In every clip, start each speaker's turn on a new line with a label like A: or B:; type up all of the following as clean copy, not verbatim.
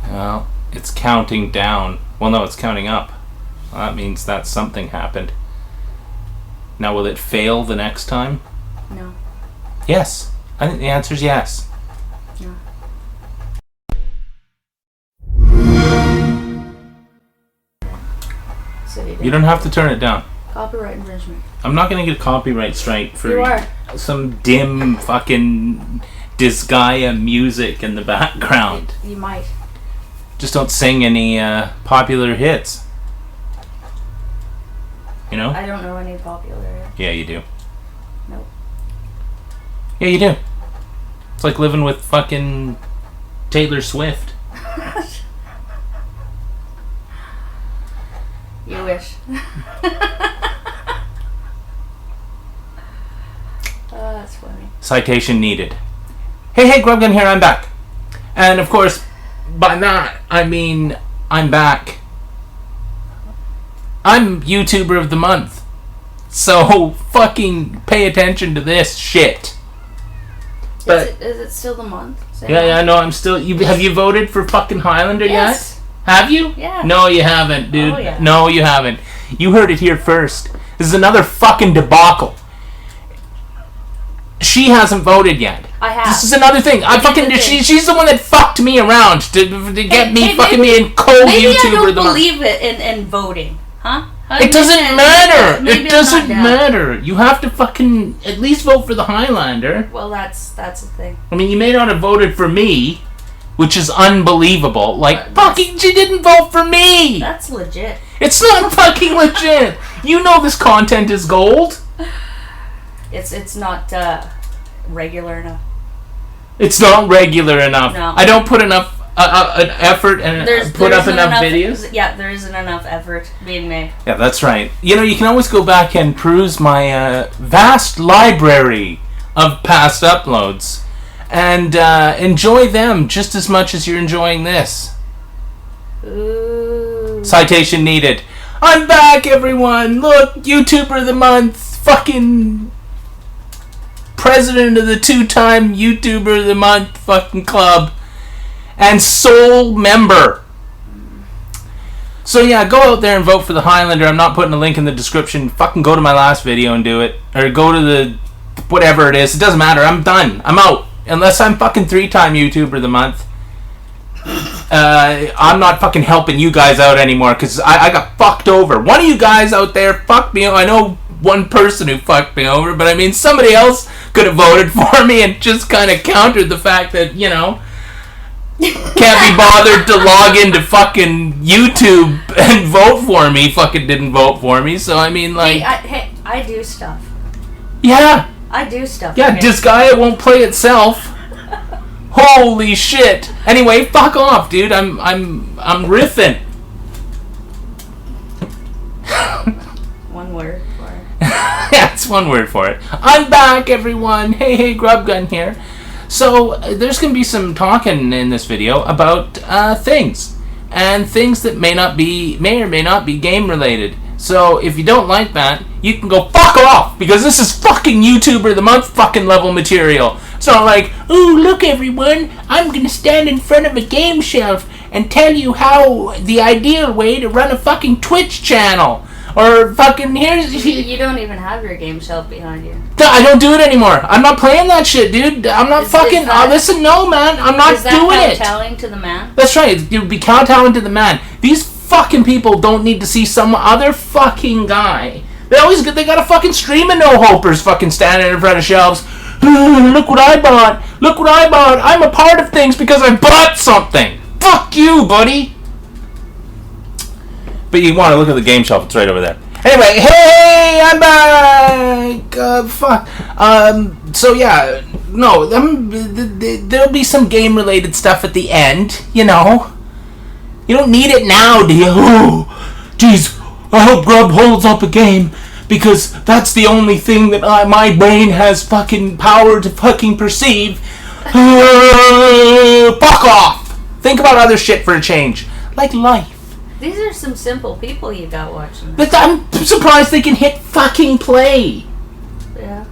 A: Well, it's counting down. Well, no, it's counting up. Well, that means that something happened. Now, will it fail the next time?
B: No.
A: Yes. I think the answer is yes.
B: No. So
A: you don't have to turn it down.
B: Copyright infringement.
A: I'm not going to get a copyright strike for
B: You are.
A: some dim fucking Disgaea music in the background.
B: You might.
A: Just don't sing any popular hits. You know?
B: I don't know any popular.
A: Yeah, you do.
B: Nope.
A: Yeah, you do. It's like living with fucking Taylor Swift.
B: You wish. Oh, that's funny.
A: Citation needed. Hey, Grubgun here, I'm back. And of course, by that, I mean, I'm back. I'm YouTuber of the month. So, fucking pay attention to this shit. But
B: Is it still the month?
A: Yeah, no, I'm still... have you voted for fucking Highlander
B: yes.
A: yet? Have you?
B: Yeah.
A: No, you haven't, dude.
B: Oh, yeah.
A: No, you haven't. You heard it here first. This is another fucking debacle. She hasn't voted yet.
B: I have.
A: This is another thing. She's the one that fucked me around to get me in co-YouTuber.
B: Maybe I don't believe it in voting, huh?
A: It doesn't matter. It doesn't matter. You have to fucking at least vote for the Highlander.
B: Well, that's the thing.
A: I mean, you may not have voted for me, which is unbelievable. Like, fucking, she didn't vote for me.
B: That's legit.
A: It's not fucking legit. You know this content is gold.
B: It's not regular enough.
A: It's not regular enough.
B: No.
A: I don't put enough an effort and put up enough videos.
B: Yeah, there isn't enough effort being made.
A: Yeah, that's right. You know, you can always go back and peruse my vast library of past uploads and enjoy them just as much as you're enjoying this.
B: Ooh.
A: Citation needed. I'm back, everyone. Look, YouTuber of the month. Fucking president of the 2-time YouTuber of the month fucking club. And sole member. So yeah, go out there and vote for the Highlander. I'm not putting a link in the description. Fucking go to my last video and do it. Or go to the... whatever it is. It doesn't matter. I'm done. I'm out. Unless I'm fucking 3-time YouTuber of the month. I'm not fucking helping you guys out anymore. Because I got fucked over. One of you guys out there fucked me over. I know one person who fucked me over. But I mean, somebody else could have voted for me and just kind of countered the fact that, you know... can't be bothered to log into fucking YouTube and vote for me. Fucking didn't vote for me. So I mean, like,
B: I do stuff.
A: Yeah.
B: I do stuff.
A: Yeah,
B: okay.
A: Disgaea won't play itself. Holy shit. Anyway, fuck off, dude. I'm riffing.
B: One word for it.
A: Yeah, it's one word for it. I'm back, everyone. Hey, Grubgun here. So, there's going to be some talking in this video about things. And things that may or may not be game related. So, if you don't like that, you can go fuck off! Because this is fucking YouTuber of the month fucking level material. It's not like, ooh, look everyone, I'm going to stand in front of a game shelf and tell you how the ideal way to run a fucking Twitch channel. Or fucking here's...
B: You don't even have your game shelf behind you.
A: I don't do it anymore. I'm not playing that shit, dude. I'm not fucking... listen, no, man. I'm not doing it.
B: Is that kowtowing to the man?
A: That's right. It would be kowtowing to the man. These fucking people don't need to see some other fucking guy. They got a fucking stream of no-hopers fucking standing in front of shelves. Look what I bought. Look what I bought. I'm a part of things because I bought something. Fuck you, buddy. But you want to look at the game shelf, it's right over there. Anyway, hey, I'm back! Fuck. So yeah, no, there'll be some game-related stuff at the end, you know. You don't need it now, do you? Oh, jeez, I hope Grub holds up a game, because that's the only thing that my brain has fucking power to fucking perceive. Fuck off! Think about other shit for a change. Like life.
B: These are some simple people you got watching.
A: But I'm surprised they can hit fucking play.
B: Yeah.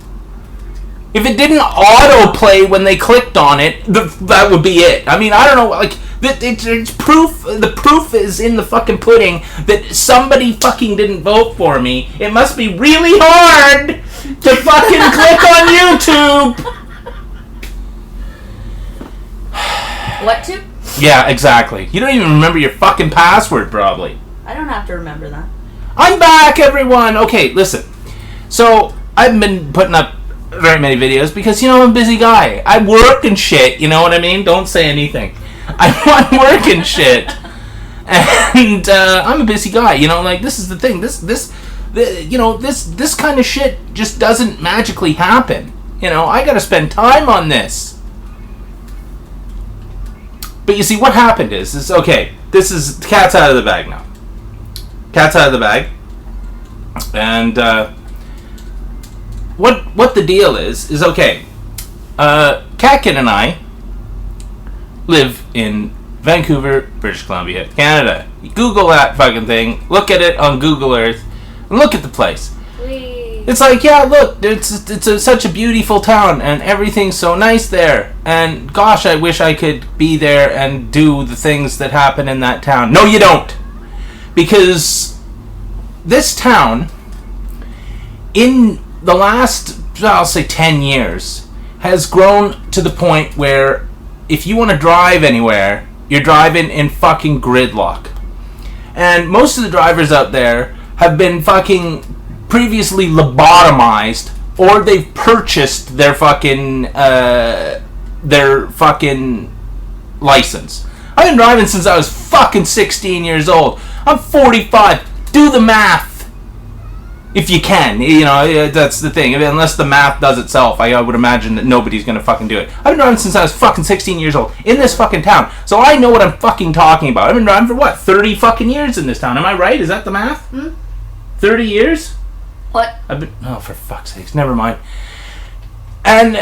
A: If it didn't auto-play when they clicked on it, that would be it. I mean, I don't know, like, It's proof. The proof is in the fucking pudding that somebody fucking didn't vote for me. It must be really hard to fucking click on YouTube.
B: What to?
A: Yeah, exactly. You don't even remember your fucking password, probably.
B: I don't have to remember that.
A: I'm back, everyone. Okay, listen. So, I haven't been putting up very many videos because, I'm a busy guy. I work and shit, you know what I mean? Don't say anything. I'm working shit. And I'm a busy guy, this is the thing. This kind of shit just doesn't magically happen. I gotta spend time on this. But you see, what happened is okay, this is, the cat's out of the bag now. Cat's out of the bag. And what the deal is okay. Katkin and I live in Vancouver, British Columbia, Canada. You Google that fucking thing, look at it on Google Earth, and look at the place. It's like, yeah, look, it's such a beautiful town, and everything's so nice there. And gosh, I wish I could be there and do the things that happen in that town. No, you don't. Because this town, in the last, I'll say 10 years, has grown to the point where if you want to drive anywhere, you're driving in fucking gridlock. And most of the drivers out there have been fucking previously lobotomized, or they've purchased their fucking license. I've been driving since I was fucking 16 years old. I'm 45. Do the math. If you can, that's the thing. Unless the math does itself, I would imagine that nobody's gonna fucking do it. I've been driving since I was fucking 16 years old in this fucking town, so I know what I'm fucking talking about. I've been driving for what, 30 fucking years in this town? Am I right? Is that the math? 30 years?
B: What?
A: Oh, for fuck's sakes, never mind. And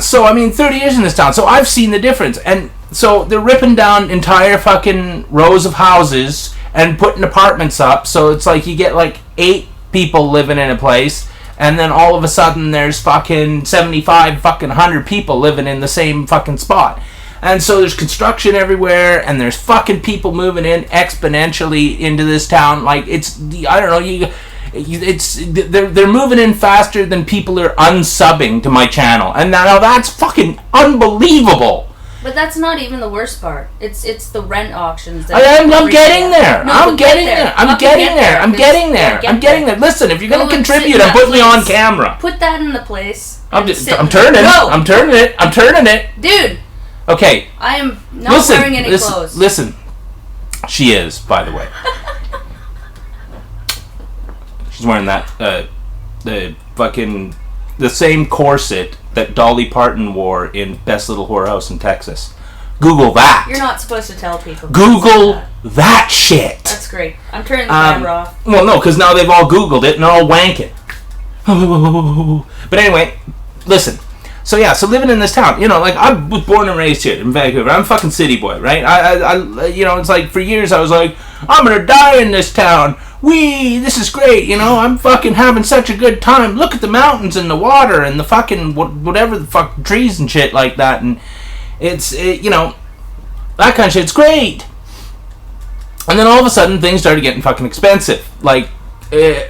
A: so 30 years in this town, so I've seen the difference. And so they're ripping down entire fucking rows of houses and putting apartments up. So it's like you get like 8 people living in a place, and then all of a sudden there's fucking 75 fucking 100 people living in the same fucking spot. And so there's construction everywhere, and there's fucking people moving in exponentially into this town. Like, they're moving in faster than people are unsubbing to my channel, and now that's fucking unbelievable.
B: But that's not even the worst part. It's the rent auctions.
A: I'm getting there. I'm getting there. Listen, if you're going to contribute, I'm putting you on camera.
B: Put that in the place.
A: I'm turning it.
B: Dude.
A: Okay.
B: I am not wearing any clothes.
A: Listen. She is, by the way. She's wearing that, the same corset that Dolly Parton wore in Best Little Whorehouse in Texas. Google that.
B: You're not supposed to tell people.
A: Google that shit.
B: That's great. I'm turning the camera off.
A: Well, no, because now they've all Googled it and they're all wanking. But anyway, listen. So living in this town, I was born and raised here in Vancouver. I'm a fucking city boy, right? It's like for years I was like, I'm gonna die in this town. This is great, I'm fucking having such a good time. Look at the mountains and the water and the fucking whatever the fuck trees and shit like that, and that kind of shit's great. And then all of a sudden things started getting fucking expensive, like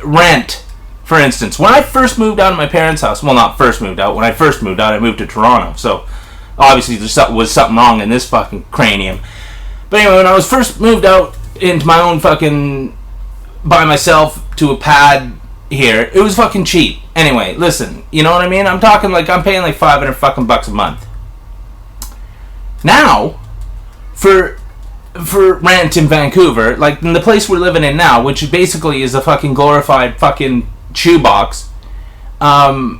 A: rent, for instance. When I first moved out of my parents' house, well, not first moved out. When I first moved out, I moved to Toronto, so obviously there was something wrong in this fucking cranium. But anyway, when I was first moved out into my own fucking by myself to a pad here, it was fucking cheap. Anyway, listen, you know what I mean? I'm talking like I'm paying like $500 fucking bucks a month. Now, for rent in Vancouver, like in the place we're living in now, which basically is a fucking glorified fucking shoebox, and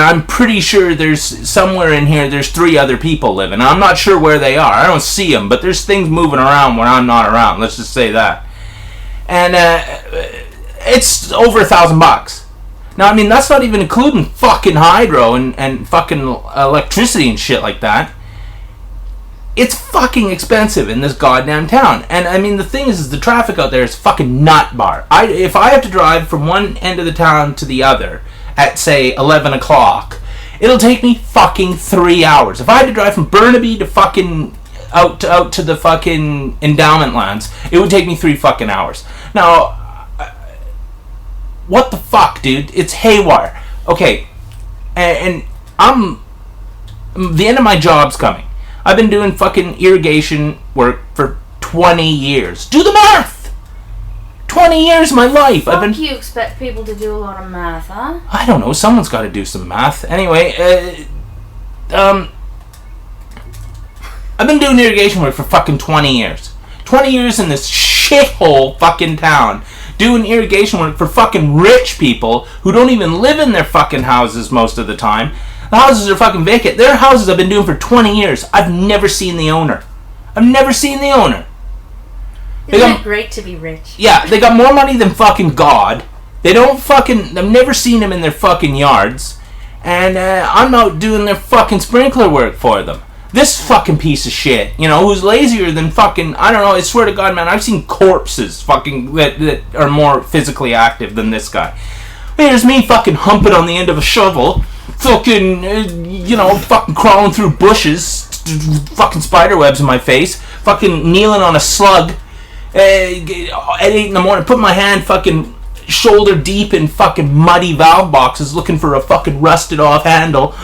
A: I'm pretty sure there's somewhere in here there's 3 other people living. I'm not sure where they are. I don't see them, but there's things moving around when I'm not around. Let's just say that. And it's over $1,000. Now, that's not even including fucking hydro and fucking electricity and shit like that. It's fucking expensive in this goddamn town. And the thing is the traffic out there is fucking nut bar. If I have to drive from one end of the town to the other at, say, 11 o'clock, it'll take me fucking 3 hours. If I had to drive from Burnaby to fucking out to the fucking endowment lands, it would take me 3 fucking hours. Now, what the fuck, dude? It's haywire. Okay, and the end of my job's coming. I've been doing fucking irrigation work for 20 years. Do the math! 20 years of my life.
B: You expect people to do a lot of math, huh?
A: I don't know. Someone's got to do some math. Anyway, I've been doing irrigation work for fucking 20 years. 20 years in this shithole fucking town. Doing irrigation work for fucking rich people who don't even live in their fucking houses most of the time. The houses are fucking vacant. Their houses I've been doing for 20 years. I've never seen the owner.
B: Isn't it great to be rich?
A: Yeah, they got more money than fucking God. They don't fucking... I've never seen them in their fucking yards. And I'm out doing their fucking sprinkler work for them. This fucking piece of shit, who's lazier than fucking... I don't know, I swear to God, man, I've seen corpses fucking that are more physically active than this guy. Here's me fucking humping on the end of a shovel. Fucking, fucking crawling through bushes. Fucking spider webs in my face. Fucking kneeling on a slug. At 8 in the morning, put my hand fucking shoulder deep in fucking muddy valve boxes looking for a fucking rusted off handle.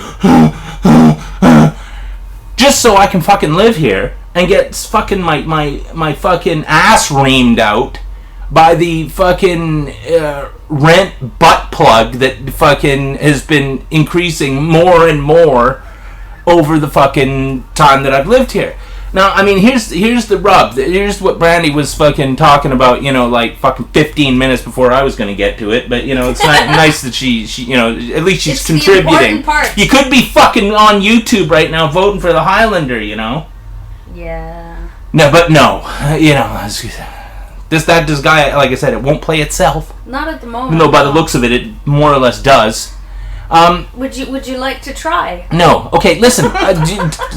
A: Just so I can fucking live here and get fucking my fucking ass reamed out by the fucking rent butt plug that fucking has been increasing more and more over the fucking time that I've lived here. Now, I mean, here's the rub. Here's what Brandy was fucking talking about, like fucking 15 minutes before I was going to get to it. But, it's nice that she at least she's
B: it's
A: contributing.
B: The important part.
A: You could be fucking on YouTube right now voting for the Highlander,
B: Yeah.
A: No, but no. This guy, like I said, it won't play itself.
B: Not at the moment.
A: Even though by the looks of it, it more or less does.
B: Would you like to try?
A: No. Okay, listen.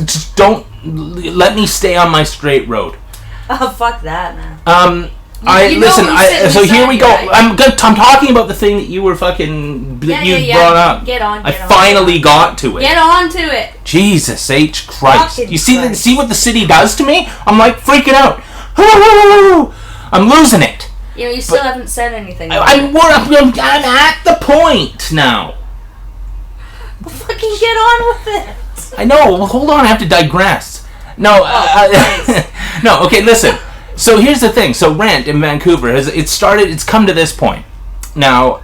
A: Just don't let me stay on my straight road.
B: Oh, fuck that, man.
A: So here we go. I'm talking about the thing that you were fucking brought up.
B: Get on.
A: I finally got to it.
B: Get on to it.
A: Jesus H Christ!
B: Fucking
A: You see
B: Christ.
A: See what the city does to me? I'm like freaking out. I'm losing it.
B: You still haven't said anything.
A: I'm at the point now.
B: Well, fucking get on with it.
A: I know. Well, hold on. I have to digress. No. No. Okay. Listen. So here's the thing. So rent in Vancouver it's come to this point. Now,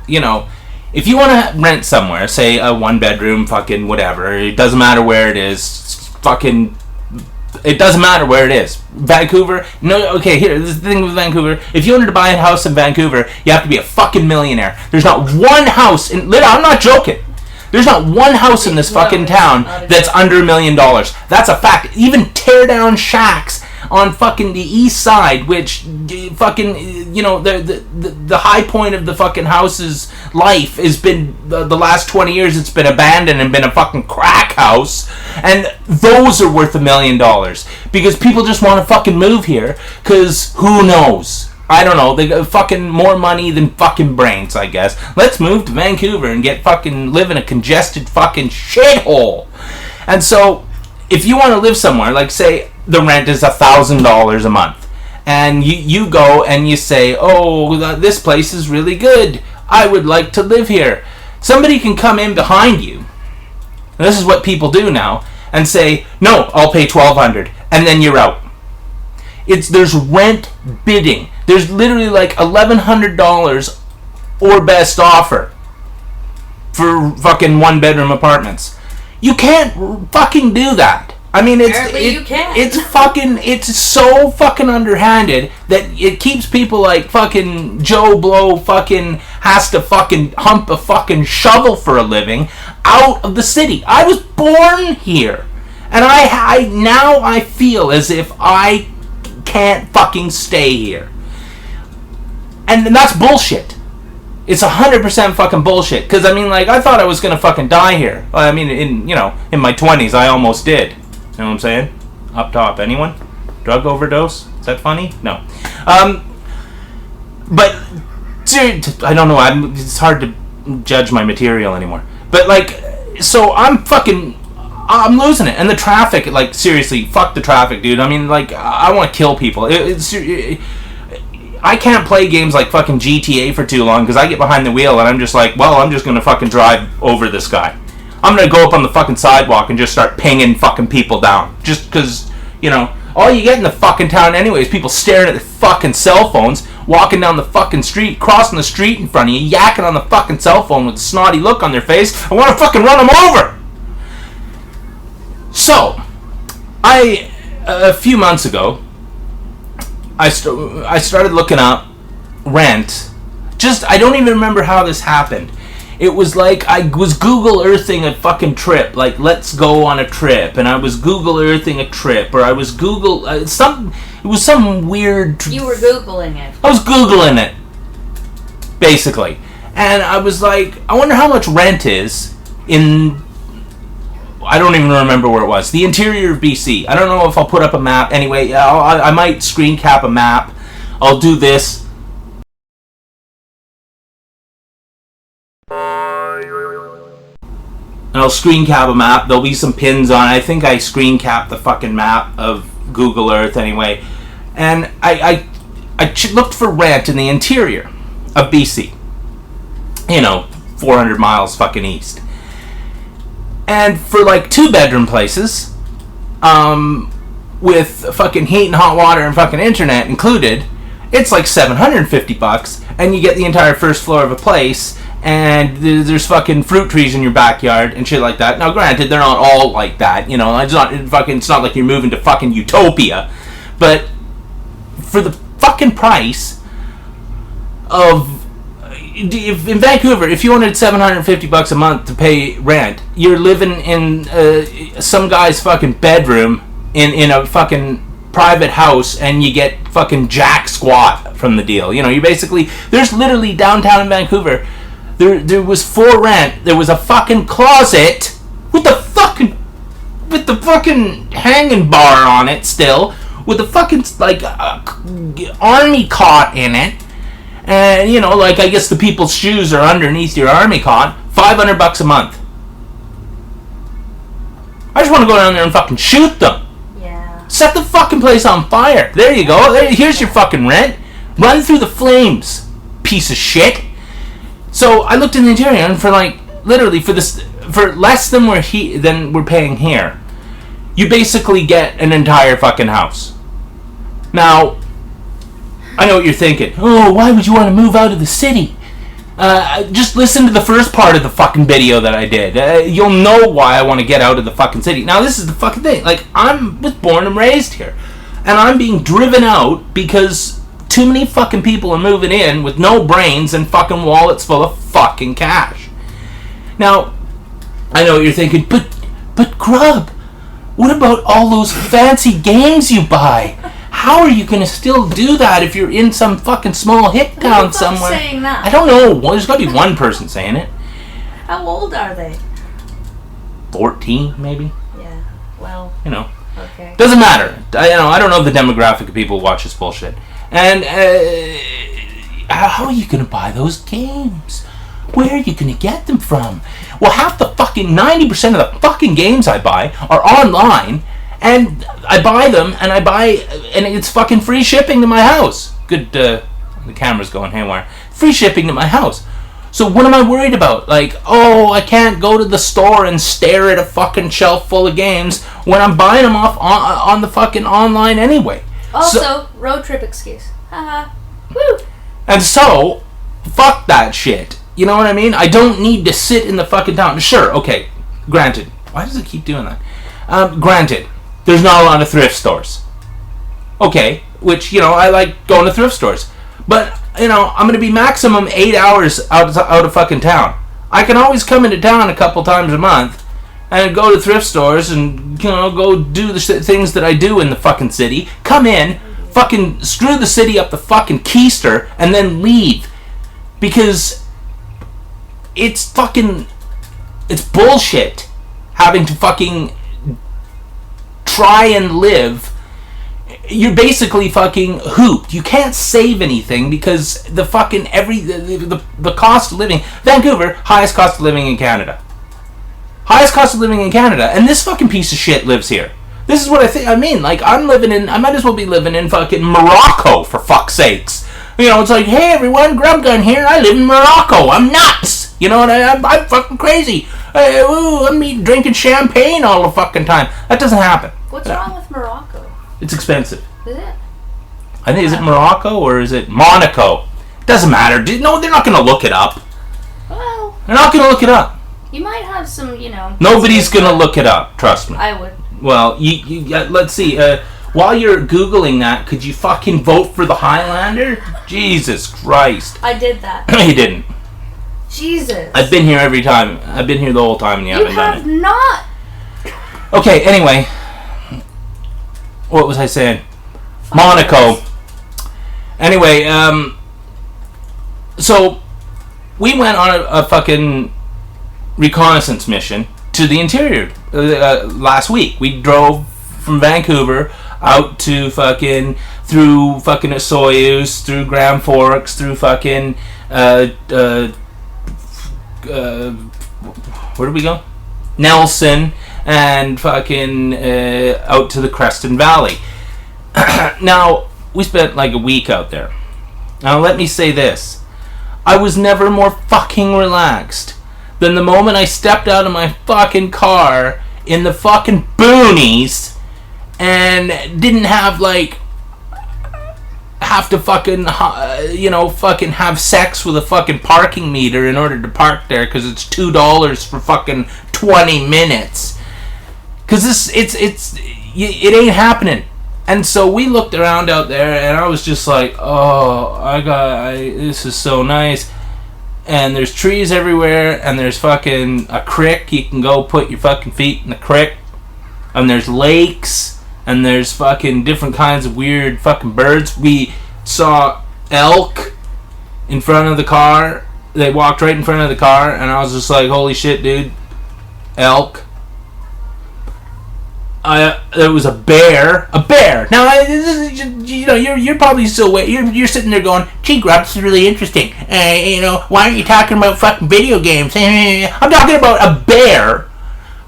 A: if you want to rent somewhere, say a 1-bedroom, fucking whatever, it doesn't matter where it is. It doesn't matter where it is. Vancouver. No. Okay. Here. This is the thing with Vancouver. If you wanted to buy a house in Vancouver, you have to be a fucking millionaire. There's not one house in. I'm not joking. There's not one house in this fucking town that's under $1 million. That's a fact. Even tear down shacks on fucking the east side, which fucking, the high point of the fucking house's life has been the last 20 years. It's been abandoned and been a fucking crack house, and those are worth $1 million because people just want to fucking move here. Because who knows? I don't know. They got fucking more money than fucking brains, I guess. Let's move to Vancouver and live in a congested fucking shithole. And so, if you want to live somewhere, like say the rent is $1,000 a month, and you go and you say, oh, this place is really good. I would like to live here. Somebody can come in behind you. And this is what people do now, and say, no, I'll pay $1,200, and then you're out. There's rent bidding. There's literally like $1,100 or best offer for fucking 1-bedroom apartments. You can't fucking do that. I mean, it's so fucking underhanded that it keeps people like fucking Joe Blow fucking has to fucking hump a fucking shovel for a living out of the city. I was born here, and I feel as if I can't fucking stay here. And that's bullshit. It's 100% fucking bullshit. Because, I mean, like, I thought I was going to fucking die here. I mean, in my 20s, I almost did. You know what I'm saying? Up top. Anyone? Drug overdose? Is that funny? No. But, I don't know. It's hard to judge my material anymore. But, like, so I'm fucking I'm losing it. And the traffic, like, seriously, fuck the traffic, dude. I mean, like, I want to kill people. I can't play games like fucking GTA for too long because I get behind the wheel and I'm just like, well, I'm just going to fucking drive over this guy. I'm going to go up on the fucking sidewalk and just start pinging fucking people down. Just because, you know, all you get in the fucking town anyway is people staring at their fucking cell phones, walking down the fucking street, crossing the street in front of you, yakking on the fucking cell phone with a snotty look on their face. I want to fucking run them over! So, a few months ago, I started looking up rent. I don't even remember how this happened. It was like I was Google Earthing a fucking trip, like let's go on a trip, and I was Google Earthing a trip, or I was it was some weird...
B: You were Googling it.
A: I was Googling it, basically. And I was like, I wonder how much rent is in... I don't even remember where it was. The interior of BC. I don't know if I'll put up a map. Anyway, I might screen cap a map. I'll do this. And I'll screen cap a map. There'll be some pins on it. I think I screen cap the fucking map of Google Earth anyway. And I looked for rent in the interior of BC. You know, 400 miles fucking east. And for like 2-bedroom places, with fucking heat and hot water and fucking internet included, it's like $750, and you get the entire first floor of a place, and there's fucking fruit trees in your backyard and shit like that. Now, granted, they're not all like that, you know. It's not like you're moving to fucking utopia, but for the fucking price of... If in Vancouver, if you wanted $750 a month to pay rent, you're living in some guy's fucking bedroom in a fucking private house, and you get fucking jack squat from the deal. You know, you basically... There's literally downtown in Vancouver, there was for rent, there was a fucking closet with the fucking hanging bar on it still, with the fucking, like, army cot in it. And, you know, like, I guess the people's shoes are underneath your army cot. $500 a month. I just want to go down there and fucking shoot them.
B: Yeah.
A: Set the fucking place on fire. There you go. Here's your fucking rent. Run through the flames, piece of shit. So I looked in the interior, and for like, literally, for less than we're paying here, you basically get an entire fucking house. Now, I know what you're thinking. Oh, why would you want to move out of the city? Just listen to the first part of the fucking video that I did. You'll know why I want to get out of the fucking city. Now, this is the fucking thing. Like, I was born and raised here. And I'm being driven out because too many fucking people are moving in with no brains and fucking wallets full of fucking cash. Now, I know what you're thinking. But Grub, what about all those fancy games you buy? How are you going to still do that if you're in some fucking small hick town somewhere?
B: Who's saying that?
A: I don't know. Well, there's got to be one person saying it.
B: How old are they?
A: 14, maybe.
B: Yeah. Well.
A: You know.
B: Okay.
A: Doesn't matter. I don't know the demographic of people who watch this bullshit. And how are you going to buy those games? Where are you going to get them from? Well, half the fucking 90% of the fucking games I buy are online. And I buy them, and it's fucking free shipping to my house. Good, the camera's going haywire. Free shipping to my house. So what am I worried about? Like, oh, I can't go to the store and stare at a fucking shelf full of games when I'm buying them off on the fucking online anyway.
B: Also, road trip excuse. Haha. Woo!
A: And so, fuck that shit. You know what I mean? I don't need to sit in the fucking town. Sure, okay, granted. Why does it keep doing that? Granted. There's not a lot of thrift stores. Okay, which, you know, I like going to thrift stores. But, you know, I'm going to be maximum 8 hours out of fucking town. I can always come into town a couple times a month and go to thrift stores and, you know, go do the things that I do in the fucking city. Come in, fucking screw the city up the fucking keister, and then leave. Because it's bullshit having to fucking try and live. You're basically fucking hooped. You can't save anything because the fucking the cost of living. Vancouver, highest cost of living in Canada. Highest cost of living in Canada. And this fucking piece of shit lives here. This is what I mean. Like, I might as well be living in fucking Morocco, for fuck's sakes. You know, it's like, hey everyone, Grub Gun here. I live in Morocco. I'm nuts. You know what? I'm fucking crazy. I'm drinking champagne all the fucking time. That doesn't happen.
B: What's wrong with Morocco?
A: It's expensive.
B: Is it?
A: I think, is it Morocco or is it Monaco? Doesn't matter. No, they're not going to look it up.
B: Well,
A: they're not going to look it up.
B: You might have some, you know.
A: Nobody's going to look it up. Trust me.
B: I would.
A: Well, let's see. While you're Googling that, could you fucking vote for the Highlander? Jesus Christ.
B: I did that.
A: No, you didn't.
B: Jesus.
A: I've been here every time. I've been here the whole time and you haven't done it.
B: You have not.
A: Okay, anyway. What was I saying? Monaco. Anyway, so we went on a fucking reconnaissance mission to the interior last week. We drove from Vancouver out to through fucking Soyuz, through Grand Forks, through fucking where did we go? Nelson, and fucking out to the Creston Valley. Now, we spent like a week out there. Now, let me say this. I was never more fucking relaxed than the moment I stepped out of my fucking car in the fucking boonies and didn't have to fucking fucking have sex with a fucking parking meter in order to park there because it's $2 for fucking 20 minutes. Because it ain't happening. And so we looked around out there and I was just like, oh, this is so nice. And there's trees everywhere, and there's fucking a creek. You can go put your fucking feet in the creek. And there's lakes, and there's fucking different kinds of weird fucking birds. We saw elk in front of the car. They walked right in front of the car, and I was just like, holy shit, dude. Elk. There was a bear. Now, you're probably still you're sitting there going, "Gee, Grub, this is really interesting. Why aren't you talking about fucking video games?" I'm talking about a bear,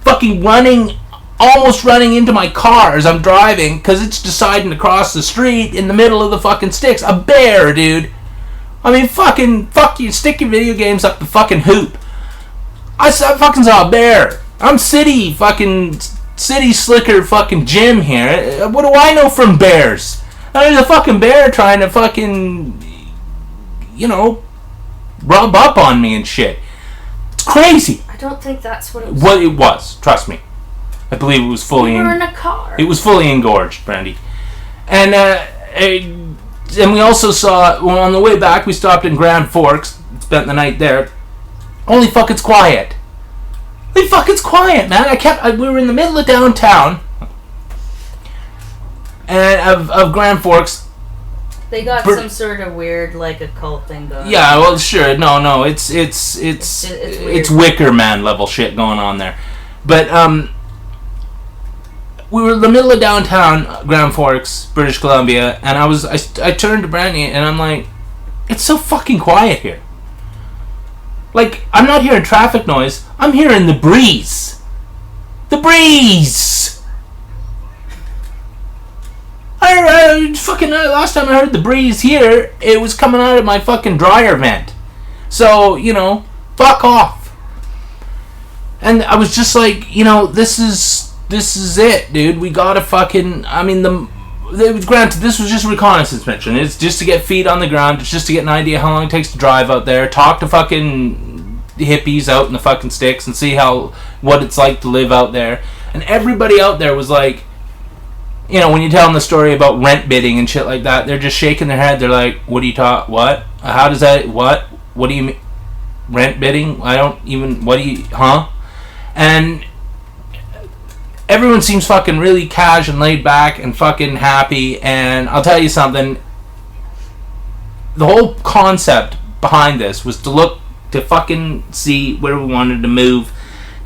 A: fucking almost running into my car as I'm driving because it's deciding to cross the street in the middle of the fucking sticks. A bear, dude. I mean, fuck you. Stick your video games up the fucking hoop. I fucking saw a bear. I'm city slicker fucking Jim here. What do I know from bears? There's a fucking bear trying to fucking, rub up on me and shit. It's crazy.
B: I don't think that's what it was.
A: Well, it was. Trust me. I believe it was fully.
B: We were in a car.
A: It was fully engorged, Brandy. And we also saw, on the way back, we stopped in Grand Forks, spent the night there. Holy fuck, it's quiet. Holy fuck, it's quiet, man. We were in the middle of downtown. And of Grand Forks.
B: They got some sort of weird, occult thing going on.
A: Yeah, well, sure. No, it's Wicker Man level shit going on there. But, we were in the middle of downtown, Grand Forks, British Columbia, and I turned to Brandy and I'm like, it's so fucking quiet here. I'm not hearing traffic noise. I'm hearing the breeze. The breeze! Last time I heard the breeze here, it was coming out of my fucking dryer vent. So, fuck off. And I was just like, this is it, dude. We gotta fucking... granted, this was just a reconnaissance mission. It's just to get feet on the ground. It's just to get an idea how long it takes to drive out there. Talk to fucking hippies out in the fucking sticks and see what it's like to live out there. And everybody out there was like... when you tell them the story about rent bidding and shit like that, they're just shaking their head. They're like, what do you talk... What? How does that... What? What do you mean? Rent bidding? I don't even... What do you... Huh? And... everyone seems fucking really cash and laid back and fucking happy, and I'll tell you something. The whole concept behind this was to fucking see where we wanted to move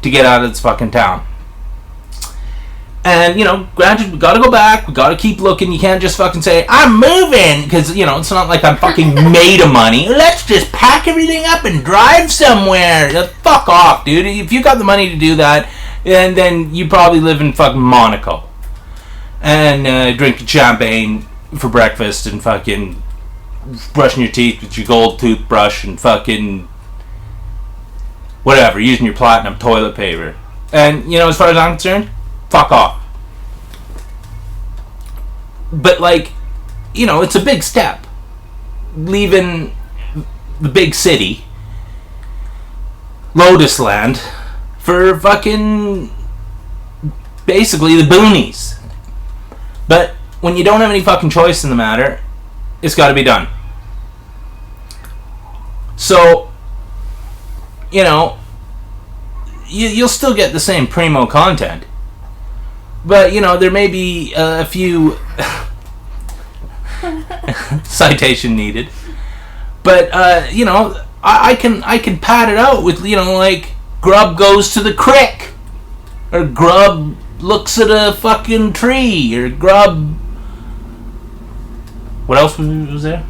A: to get out of this fucking town. And, granted, we gotta go back, we gotta keep looking. You can't just fucking say, I'm moving! Because, it's not like I'm fucking made of money. Let's just pack everything up and drive somewhere. Fuck off, dude. If you got the money to do that, and then you probably live in fucking Monaco. And drinking champagne for breakfast and fucking brushing your teeth with your gold toothbrush and fucking whatever, using your platinum toilet paper. And, as far as I'm concerned, fuck off. But, it's a big step. Leaving the big city, Lotus Land, for fucking basically the boonies. But when you don't have any fucking choice in the matter, it's got to be done. So, you'll still get the same primo content. But, there may be a few citation needed. But, I can pad it out with, Grub goes to the crick. Or Grub looks at a fucking tree. Or Grub... What else was there?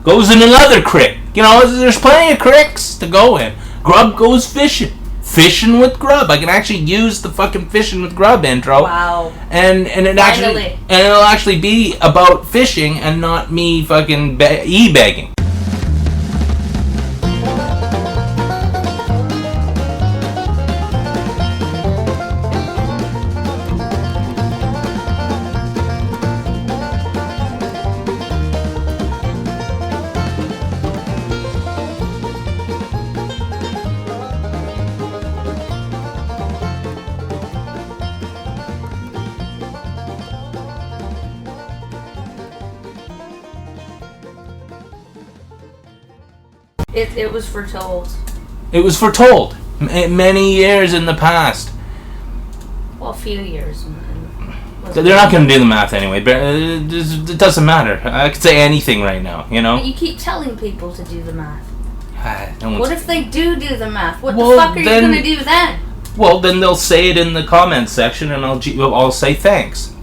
A: Goes in another crick. There's plenty of cricks to go in. Grub goes fishing. Fishing with Grub. I can actually use the fucking fishing with Grub intro.
B: Wow.
A: And it'll actually be about fishing and not me fucking e-begging.
B: It was foretold.
A: It was foretold many years in the past.
B: Well, a few years.
A: They're not going to do the math anyway, but it doesn't matter. I could say anything right now,
B: But you keep telling people to do the math. What if they do the math? What the fuck are you going to do then?
A: Well, then they'll say it in the comments section, and I'll say thanks.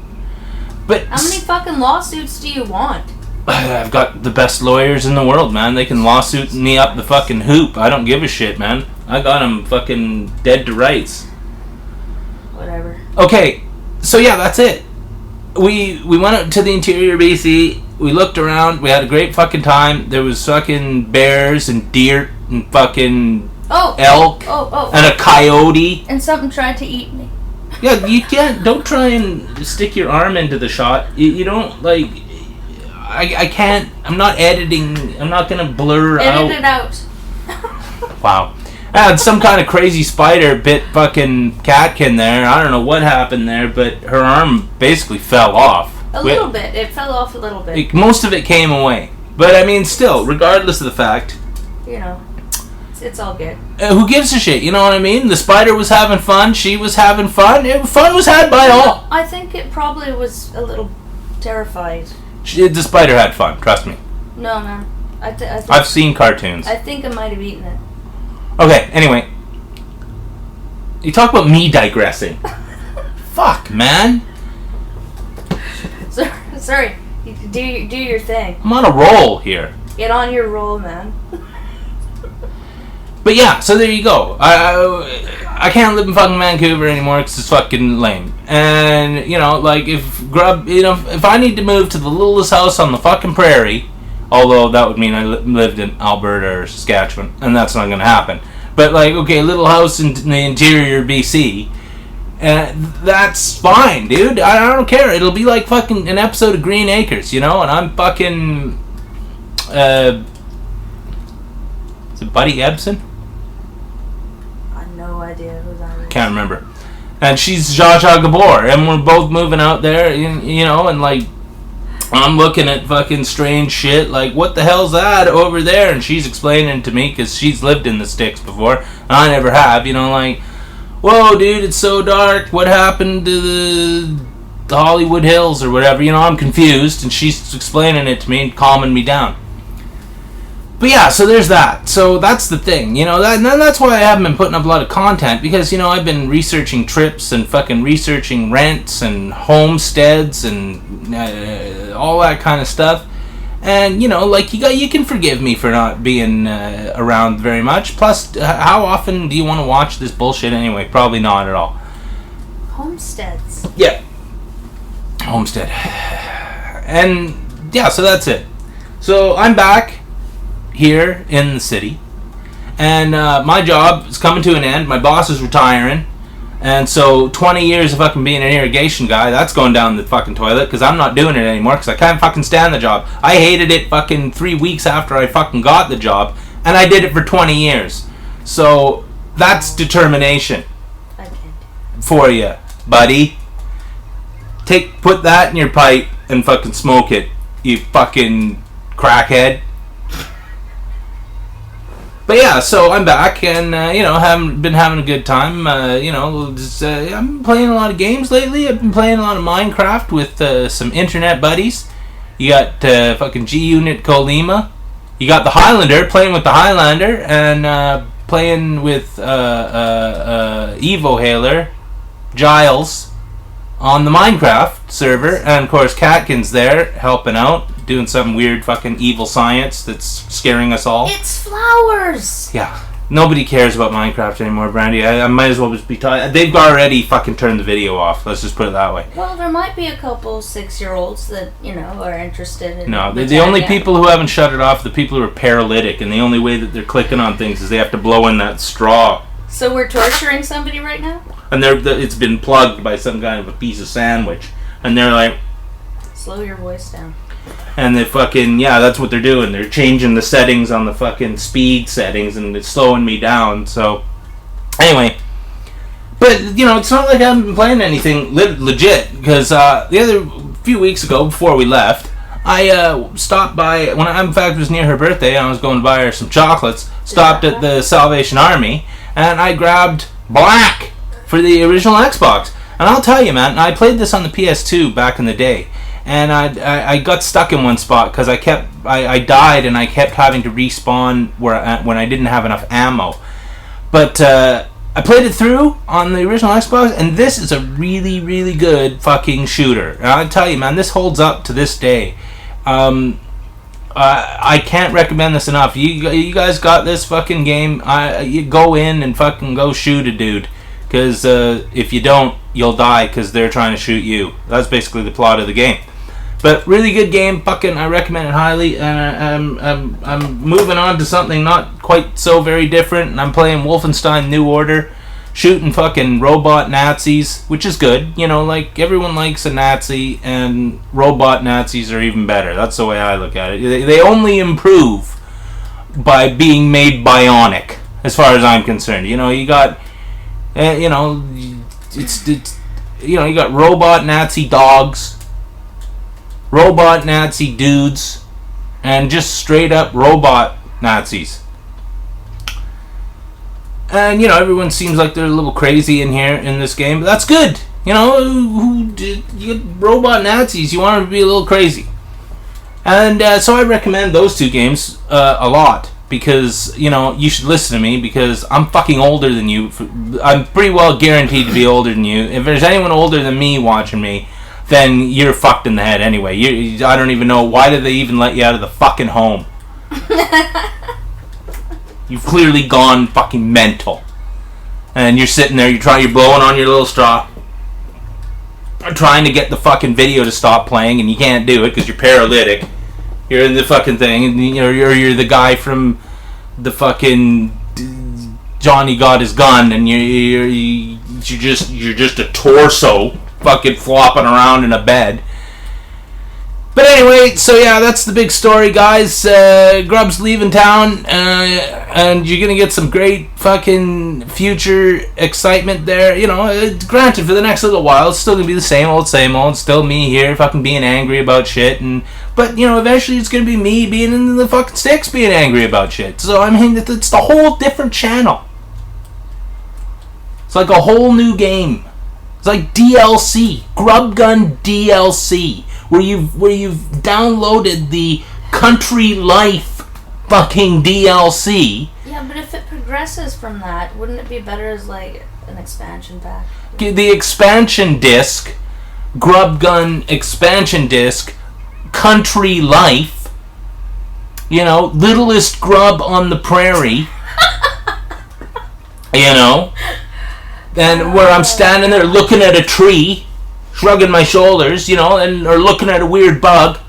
A: But
B: how many fucking lawsuits do you want?
A: I've got the best lawyers in the world, man. They can lawsuit me up the fucking hoop. I don't give a shit, man. I got them fucking dead to rights.
B: Whatever.
A: Okay, so yeah, that's it. We went out to the interior BC. We looked around. We had a great fucking time. There was fucking bears and deer and fucking elk and a coyote.
B: And something tried to eat me.
A: Yeah, you can't. Don't try and stick your arm into the shot. You don't I can't. I'm not editing. I'm not gonna blur out.
B: Edit it out.
A: Wow. I had some kind of crazy spider bit fucking Catkin there. I don't know what happened there, but her arm basically fell off.
B: A little bit. It fell off a little bit.
A: Most of it came away. But I mean, still, regardless of the fact.
B: It's all good.
A: Who gives a shit? You know what I mean? The spider was having fun. She was having fun. Fun was had by all.
B: I think it probably was a little terrified.
A: The spider had fun, trust me.
B: No, man. I think
A: I've seen cartoons.
B: I think I might have eaten it.
A: Okay, anyway. You talk about me digressing. Fuck, man.
B: Sorry. Do your thing.
A: I'm on a roll here.
B: Get on your roll, man.
A: But yeah, so there you go. I can't live in fucking Vancouver anymore because it's fucking lame. And, if I need to move to the littlest house on the fucking prairie, although that would mean I lived in Alberta or Saskatchewan, and that's not going to happen. But, little house in the interior BC, that's fine, dude. I don't care. It'll be like fucking an episode of Green Acres, and I'm fucking, is it Buddy Ebsen?
B: No idea who that is.
A: Can't remember. And she's Zsa Zsa Gabor, and we're both moving out there, and I'm looking at fucking strange shit, what the hell's that over there? And she's explaining it to me, because she's lived in the sticks before, and I never have, whoa, dude, it's so dark, what happened to the Hollywood Hills, or whatever, I'm confused, and she's explaining it to me and calming me down. But yeah, so there's that. So that's the thing, you know. That's why I haven't been putting up a lot of content, because, you know, I've been researching trips and fucking researching rents and homesteads and all that kind of stuff. And, you know, like, you can forgive me for not being around very much. Plus, how often do you want to watch this bullshit anyway? Probably not at all.
B: Homesteads.
A: Yeah. Homestead. And yeah, so that's it. So I'm back here in the city, and my job is coming to an end. My boss is retiring, and so 20 years of fucking being an irrigation guy, that's going down the fucking toilet, because I'm not doing it anymore, because I can't fucking stand the job. I hated it fucking 3 weeks after I fucking got the job, and I did it for 20 years. So that's determination for you, buddy. Put that in your pipe and fucking smoke it, you fucking crackhead. But yeah, so I'm back, and you know, been having a good time. You know, I've been playing a lot of games lately. I've been playing a lot of Minecraft with some internet buddies. You got fucking G-Unit Colima. You got the Highlander, playing with the Highlander, and playing with Evo Hailer, Giles, on the Minecraft server. And of course, Catkin's there helping out, doing some weird fucking evil science that's scaring us all.
B: It's flowers!
A: Yeah. Nobody cares about Minecraft anymore, Brandy. I might as well just be tired. They've already fucking turned the video off. Let's just put it that way.
B: Well, there might be a couple 6-year-olds that, you know, are interested in...
A: No, the only people who haven't shut it off are the people who are paralytic, and the only way that they're clicking on things is they have to blow in that straw.
B: So we're torturing somebody right now?
A: And it's been plugged by some kind of a piece of sandwich. And they're like...
B: Slow your voice down.
A: And they fucking, yeah, that's what they're doing. They're changing the settings on the fucking speed settings, and it's slowing me down. So, anyway. But, you know, it's not like I haven't been playing anything legit. Because the other few weeks ago, before we left, I stopped by, when I, in fact, it was near her birthday, and I was going to buy her some chocolates. Stopped at the Salvation Army, and I grabbed Black for the original Xbox. And I'll tell you, man, I played this on the PS2 back in the day. And I got stuck in one spot because I died, and I kept having to respawn when I didn't have enough ammo. But I played it through on the original Xbox, and this is a really, really good fucking shooter. And I'll tell you, man, this holds up to this day. I can't recommend this enough. You guys got this fucking game. You go in and fucking go shoot a dude. Because if you don't, you'll die because they're trying to shoot you. That's basically the plot of the game. But really good game, fucking, I recommend it highly. And I'm moving on to something not quite so very different. And I'm playing Wolfenstein New Order, shooting fucking robot Nazis, which is good. You know, like, everyone likes a Nazi, and robot Nazis are even better. That's the way I look at it. They only improve by being made bionic, as far as I'm concerned. You know, you got, you know, you know, you got robot Nazi dogs, robot Nazi dudes, and just straight up robot Nazis. And, you know, everyone seems like they're a little crazy in here in this game, but that's good. You know, you get robot Nazis, you want them to be a little crazy. And so I recommend those two games a lot, because, you know, you should listen to me, because I'm fucking older than you. I'm pretty well guaranteed to be older than you. If there's anyone older than me watching me, then you're fucked in the head anyway. I don't even know, why did they even let you out of the fucking home? You've clearly gone fucking mental. And you're sitting there, you're blowing on your little straw, trying to get the fucking video to stop playing, and you can't do it because you're paralytic. You're in the fucking thing, and you're the guy from the fucking Johnny Got His Gun, and you're just a torso fucking flopping around in a bed. But anyway, so yeah, that's the big story, guys. Grub's leaving town, and you're gonna get some great fucking future excitement there. You know, granted, for the next little while, it's still gonna be the same old, still me here fucking being angry about shit, but, you know, eventually it's gonna be me being in the fucking sticks being angry about shit. So, I mean, it's the whole different channel. It's like a whole new game. It's like DLC, Grub Gun DLC, where you've downloaded the Country Life fucking DLC.
B: Yeah, but if it progresses from that, wouldn't it be better as like an expansion pack?
A: The expansion disc, Grub Gun expansion disc, Country Life, you know, littlest grub on the prairie, you know, and where I'm standing there looking at a tree, shrugging my shoulders, you know, or looking at a weird bug,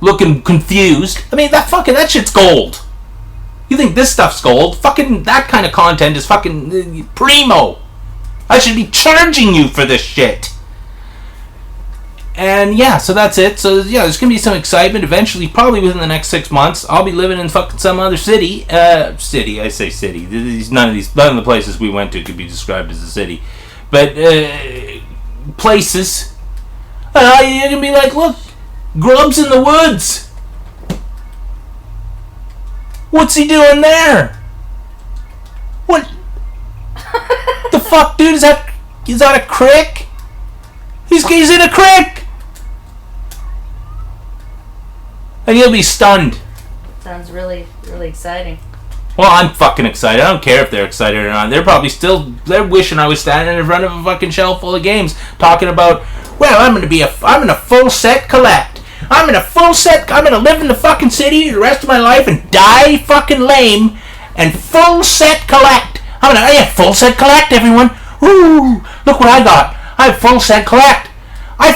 A: looking confused. I mean, that shit's gold. You think this stuff's gold? Fucking that kind of content is fucking primo. I should be charging you for this shit. And yeah, so that's it. So yeah, there's gonna be some excitement eventually, probably within the next 6 months. I'll be living in fucking some other city. I say city. None of the places we went to could be described as a city, but places. You can be like, look, Grub's in the woods. What's he doing there? What? The fuck, dude? Is that a crick? He's in a crick. And you'll be stunned.
B: Sounds really, really exciting.
A: Well, I'm fucking excited. I don't care if they're excited or not. They're probably they're wishing I was standing in front of a fucking shelf full of games talking about, well, I'm in a full set collect. I'm in a full set, I'm gonna live in the fucking city the rest of my life and die fucking lame and full set collect. Full set collect, everyone. Ooh, look what I got. I have full set collect. I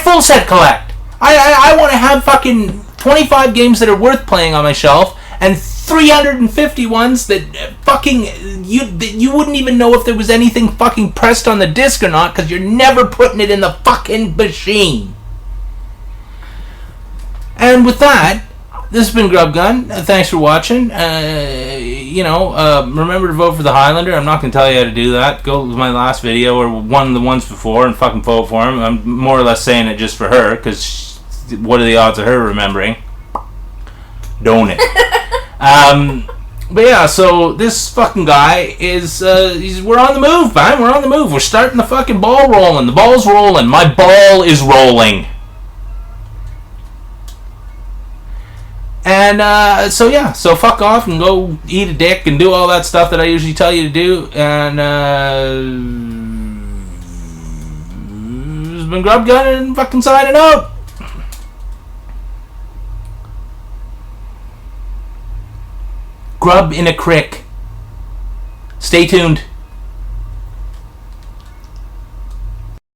A: want to have fucking 25 games that are worth playing on my shelf and 350 ones that fucking you wouldn't even know if there was anything fucking pressed on the disc or not, because you're never putting it in the fucking machine. And with that, this has been Grub Gun. Thanks for watching. Remember to vote for the Highlander. I'm not going to tell you how to do that. Go to my last video or one of the ones before and fucking vote for him. I'm more or less saying it just for her, because what are the odds of her remembering? Don't it? But yeah, so this fucking guy is, we're on the move, man. We're on the move. We're starting the fucking ball rolling. The ball's rolling. My ball is rolling. And, so fuck off and go eat a dick and do all that stuff that I usually tell you to do. And, it's been Grub Gun and fucking signing out. Grub in a crick. Stay tuned.